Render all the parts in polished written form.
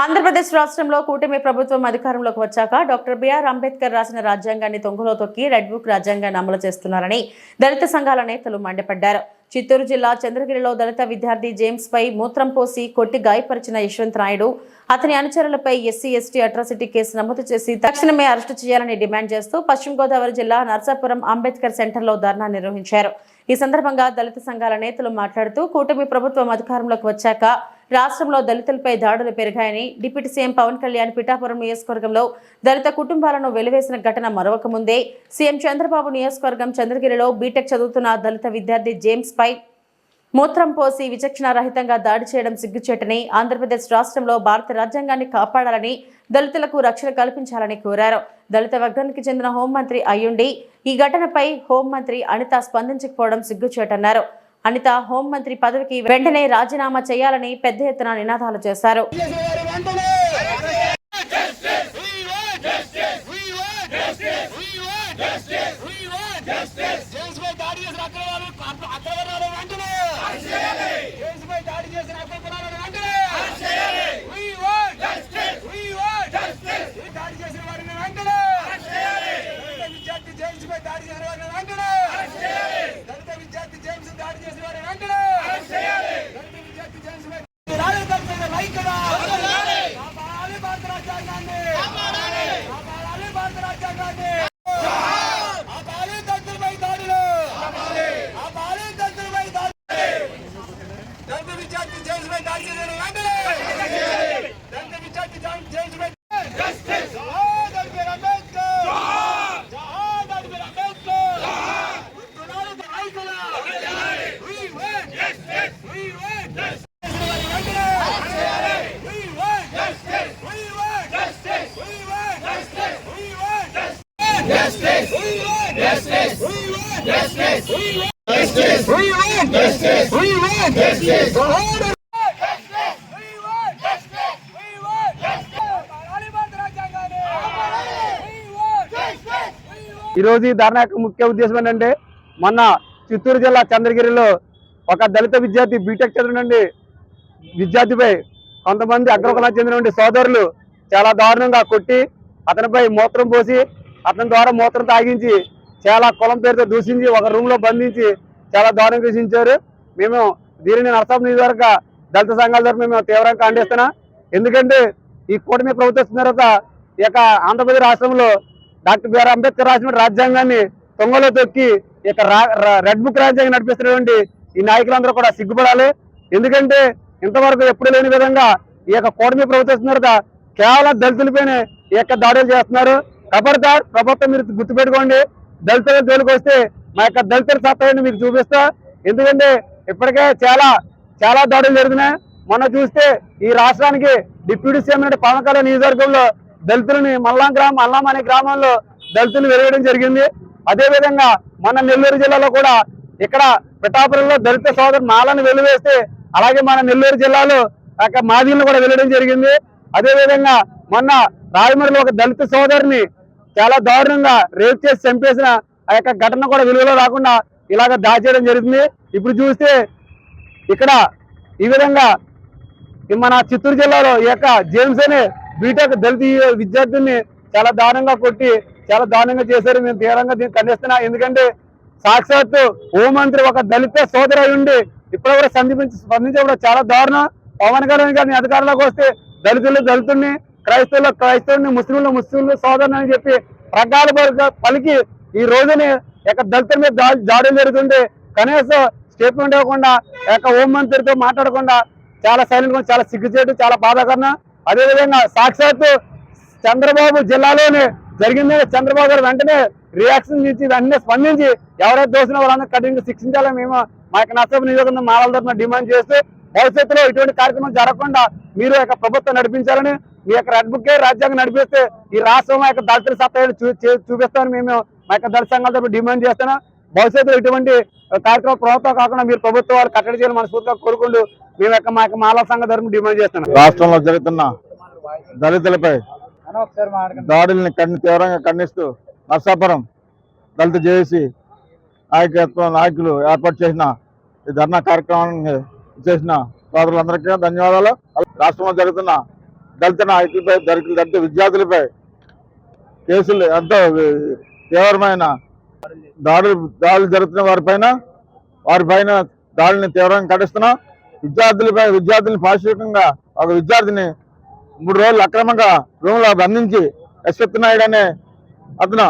ఆంధ్రప్రదేశ్ రాష్ట్రంలో కూటమి ప్రభుత్వం అధికారంలోకి వచ్చాక డాక్టర్ బిఆర్ అంబేద్కర్ రాసిన రాజ్యాంగాన్ని తొంగలో తొక్కి రెడ్ బుక్ రాజ్యాంగాన్ని అమలు చేస్తున్నారని దళిత సంఘాల నేతలు మండిపడ్డారు. చిత్తూరు జిల్లా చంద్రగిరిలో దళిత విద్యార్థి జేమ్స్ పై మూత్రం పోసి కొట్టి గాయపరిచిన యశ్వంత్ నాయుడు, అతని అనుచరులపై ఎస్సీ ఎస్టీ అట్రాసిటీ కేసు నమోదు చేసి తక్షణమే అరెస్టు చేయాలని డిమాండ్ చేస్తూ పశ్చిమ గోదావరి జిల్లా నర్సాపురం అంబేద్కర్ సెంటర్లో ధర్నా నిర్వహించారు. ఈ సందర్భంగా దళిత సంఘాల నేతలు మాట్లాడుతూ కూటమి ప్రభుత్వం అధికారంలోకి వచ్చాక రాష్ట్రంలో దళితులపై దాడులు పెరిగాయని, డిప్యూటీ సీఎం పవన్ కళ్యాణ్ పిఠాపురం నియోజకవర్గంలో దళిత కుటుంబాలను వెలివేసిన ఘటన మరొక ముందే సీఎం చంద్రబాబు నియోజకవర్గం చంద్రగిరిలో బీటెక్ చదువుతున్న దళిత విద్యార్థి జేమ్స్ పై మూత్రం పోసి విచక్షణారహితంగా దాడి చేయడం సిగ్గుచేటని, ఆంధ్రప్రదేశ్ రాష్ట్రంలో భారత రాజ్యాంగాన్ని కాపాడాలని, దళితులకు రక్షణ కల్పించాలని కోరారు. దళిత వర్గానికి చెందిన హోంమంత్రి అయ్యుండి ఈ ఘటనపై హోంమంత్రి అనిత స్పందించకపోవడం సిగ్గుచేటన్నారు. అనిత హోంమంత్రి పదవికి వెంటనే రాజీనామా చేయాలని పెద్ద ఎత్తున నినాదాలు చేశారు. ఈ రోజు ఈ ధర్నా యొక్క ముఖ్య ఉద్దేశం ఏంటంటే, మొన్న చిత్తూరు జిల్లా చంద్రగిరిలో ఒక దళిత విద్యార్థి బీటెక్ చదివినండి విద్యార్థిపై కొంతమంది అగ్రకులానికి చెందిన సోదరులు చాలా దారుణంగా కొట్టి అతనిపై మూత్రం పోసి అతని ద్వారా మూత్రం తాగించి చాలా కులం పేరుతో దూషించి ఒక రూమ్ లో బంధించి చాలా దారుణంగా దూషించారు. మేము దీనిని నర్సాపురం నియోజకవర్గ దళిత సంఘాల తరఫున మేము తీవ్రంగా ఖండిస్తున్నాం. ఎందుకంటే ఈ కూటమి ప్రభుత్వం వచ్చిన తర్వాత ఈ యొక్క ఆంధ్రప్రదేశ్ రాష్ట్రంలో డాక్టర్ బిఆర్ అంబేద్కర్ రాసిన రాజ్యాంగాన్ని తొంగలో తొక్కి ఈ యొక్క రెడ్ బుక్ రాజ్యాంగం నడిపిస్తున్నటువంటి ఈ నాయకులందరూ కూడా సిగ్గుపడాలి. ఎందుకంటే ఇంతవరకు ఎప్పుడు లేని విధంగా ఈ యొక్క కూటమి ప్రభుత్వం వచ్చిన తర్వాత కేవలం దళితులపైన ఈ యొక్క దాడులు చేస్తున్నారు. ఖబర్దార్ ప్రభుత్వం మీరు గుర్తుపెట్టుకోండి, దళితుల జోలికి వస్తే మా యొక్క దళితుల సత్తాన్ని మీకు చూపిస్తా. ఎందుకంటే ఇప్పటికే చాలా దాడులు జరుగుతున్నాయి. మొన్న చూస్తే ఈ రాష్ట్రానికి డిప్యూటీ సీఎం పవన్ కళ్యాణ్ నియోజకవర్గంలో దళితులని మల్లాం అనే గ్రామంలో దళితులు వెలివేయడం జరిగింది. అదేవిధంగా మన నెల్లూరు జిల్లాలో కూడా ఇక్కడ పిఠాపురంలో దళిత సోదరు మాలను వెలివేస్తే, అలాగే మన నెల్లూరు జిల్లాలో మాదిలను కూడా వెలివేయడం జరిగింది. అదేవిధంగా మొన్న రాజమండ్రిలో ఒక దళిత సోదరిని చాలా దారుణంగా రేప్ చేసి చంపేసిన ఆ యొక్క ఘటన కూడా వెలుగులో రాకుండా ఇలాగ దాచేయడం జరుగుతుంది. ఇప్పుడు చూస్తే ఇక్కడ ఈ విధంగా మన చిత్తూరు జిల్లాలో ఈ యొక్క జేమ్స్ అనే బీటెక్ దళిత విద్యార్థుల్ని చాలా దారుణంగా కొట్టి చాలా దారుణంగా చేశారు. మేము తీవ్రంగా దీన్ని ఖండిస్తున్నాం. ఎందుకంటే సాక్షాత్తు హోంమంత్రి ఒక దళిత సోదరు అయి ఉండి ఇప్పటివరకు స్పందించడం చాలా దారుణం. పవన్ కళ్యాణ్ గారిని అధికారంలోకి వస్తే దళితుల్ని క్రైస్తవుల్ని ముస్లింలు సోదరుని అని చెప్పి ప్రగాఢ పలికి ఈ రోజుని యొక్క దళితుల మీద దాడులు జరుగుతుంటే కనీసం స్టేట్మెంట్ ఇవ్వకుండా హోంమంత్రితో మాట్లాడకుండా చాలా సైలెంట్ గా చాలా సిగ్గుచేటు, చాలా బాధాకరణం. అదేవిధంగా సాక్షాత్తు చంద్రబాబు జిల్లాలోనే జరిగింది. చంద్రబాబు గారు వెంటనే రియాక్షన్ ఇచ్చి వెంటనే స్పందించి ఎవరైతే దోషిన వాళ్ళందరూ కఠినంగా శిక్షించాలని మేము మా యొక్క నర్సాపురం నియోజకవర్గం మాలల తరఫున డిమాండ్ చేస్తూ భవిష్యత్తులో ఇటువంటి కార్యక్రమం జరగకుండా మీరు యొక్క ప్రభుత్వం నడిపించాలని, మీ యొక్క రెడ్ బుక్ రాజ్యాంగం నడిపిస్తే ఈ రాష్ట్రం యొక్క దళితుల సత్తాన్ని చూపిస్తామని మేము మా యొక్క దళిత సంఘాల తరఫున డిమాండ్ చేస్తున్నాం. భవిష్యత్తులో ఇటువంటి కార్యక్రమం ప్రభుత్వం కాకుండా మీరు ప్రభుత్వాలు కట్టడి చేయాలని మనస్ఫూర్తిగా కోరుకుంటూ మేము మా యొక్క మాలల సంఘ తరఫున డిమాండ్ చేస్తున్నాం. రాష్ట్రంలో జరుగుతున్న దళితులపై దాడుల్ని తీవ్రంగా ఖండిస్తూ నర్సాపురం దళిత జేఏసీ నాయకులు ఏర్పాటు చేసిన ఈ ధర్నా కార్యక్రమాన్ని చేసిన సోదరులందరికీ ధన్యవాదాలు. రాష్ట్రంలో జరుగుతున్న దళిత నాయకులపై దళిత విద్యార్థులపై కేసులు ఎంతో తీవ్రమైన దాడులు జరుగుతున్న వారిపైన దాడిని తీవ్రంగా ఖండిస్తున్నాం. విద్యార్థుల్ని పాశవికంగా ఒక విద్యార్థిని 3 రోజులు అక్రమంగా రూమ్ లో బంధించి యశ్వత్ నాయుడు అనే అతను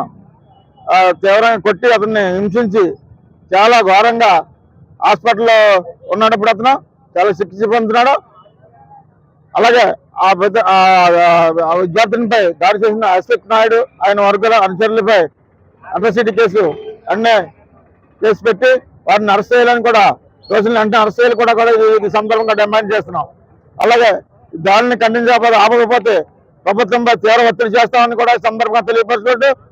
తీవ్రంగా కొట్టి అతన్ని హింసించి చాలా ఘోరంగా హాస్పిటల్లో ఉన్నప్పుడు అతను చాలా చికిత్స పొందుతున్నాడు. అలాగే ఆ విద్యార్థినిపై దాడి చేసిన యశ్వత్ నాయుడు ఆయన వర్గాల అనుచరులపై అట్రాసిటీ కేసు పెట్టి వారిని అరెస్ట్ చేయాలని కూడా రోజులను అంటే అరెస్ట్ చేయాలి కూడా ఈ సందర్భంగా డిమాండ్ చేస్తున్నాం. అలాగే దాడిని ఖండించకపోతే ఆపకపోతే ప్రభుత్వంపై తీవ్ర ఒత్తిడి చేస్తామని కూడా ఈ సందర్భంగా తెలియపరుచుకుంటూ